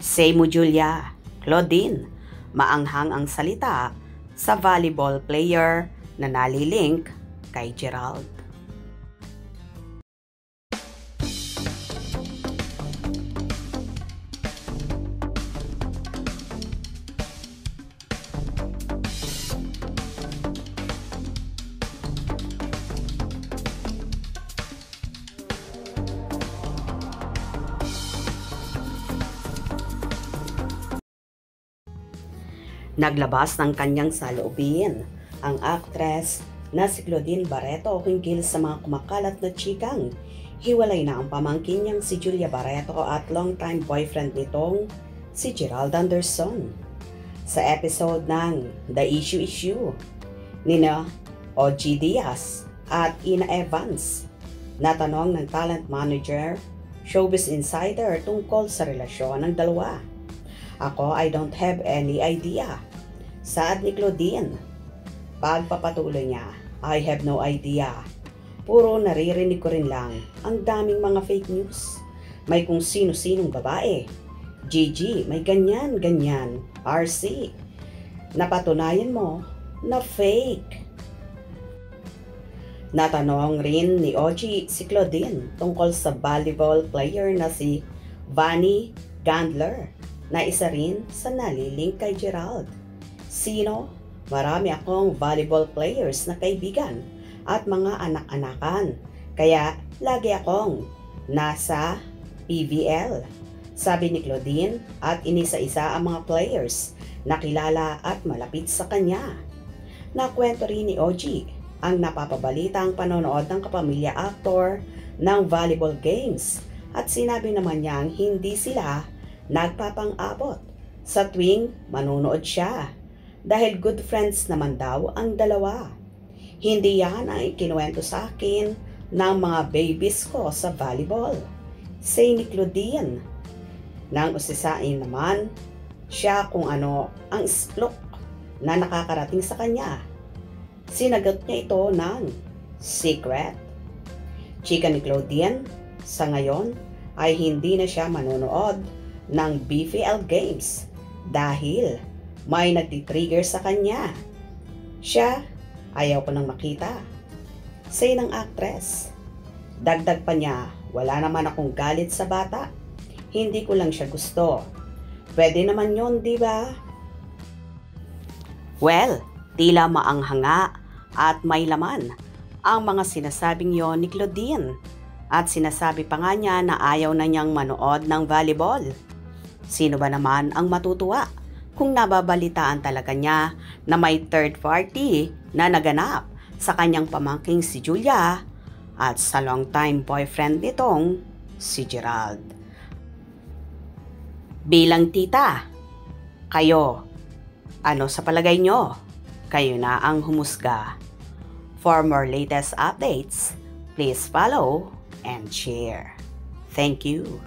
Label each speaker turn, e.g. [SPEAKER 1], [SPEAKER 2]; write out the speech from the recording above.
[SPEAKER 1] Say mo Julia, Claudine, maanghang ang salita sa volleyball player na nalilink kay Gerald. Naglabas ng kanyang saloobin ang aktres na si Claudine Barreto hinggil sa mga kumakalat na chikang hiwalay na ang pamangkin niyang si Julia Barreto at longtime boyfriend nitong si Gerald Anderson. Sa episode ng The Issue nina OG Diaz at Ina Evans, natanong ng talent manager, Showbiz Insider tungkol sa relasyon ng dalawa. Ako, I don't have any idea. Saad ni Claudine. Pagpapatuloy niya, I have no idea. Puro naririnig ko rin lang ang daming mga fake news. May kung sino-sinong babae. Gigi, may ganyan. RC, napatunayan mo na fake. Natanong rin ni OG si Claudine tungkol sa volleyball player na si Vanny Gandler na isa rin sa nalilink kay Gerald. Sino? Marami akong volleyball players na kaibigan at mga anak-anakan. Kaya lagi akong nasa PVL. Sabi ni Claudine at inisa-isa ang mga players na kilala at malapit sa kanya. Nakwento rin ni OG ang napapabalitang panonood ng kapamilya actor ng volleyball games at sinabi naman niyang hindi sila nagpapang-abot sa tuwing manunood siya dahil good friends naman daw ang dalawa. Hindi yan ang ikinuwento sa akin ng mga babies ko sa volleyball, say ni Claudine. Nang usisain naman siya kung ano ang splok na nakakarating sa kanya, sinagot niya ito ng secret. Chika ni Claudine, sa ngayon ay hindi na siya manonood ng BVL Games dahil may nagtitrigger sa kanya. Siya, ayaw ko nang makita. Say ng actress. Dagdag pa niya, wala naman akong galit sa bata. Hindi ko lang siya gusto. Pwede naman yon, di ba? Well, tila maanghanga at may laman ang mga sinasabing yon ni Claudine. At sinasabi pa nga niya na ayaw na niyang manood ng volleyball. Sino ba naman ang matutuwa kung nababalitaan talaga niya na may third party na naganap sa kanyang pamangking si Julia at sa long-time boyfriend nitong si Gerald. Bilang tita, kayo, ano sa palagay nyo? Kayo na ang humusga. For more latest updates, please follow and share. Thank you.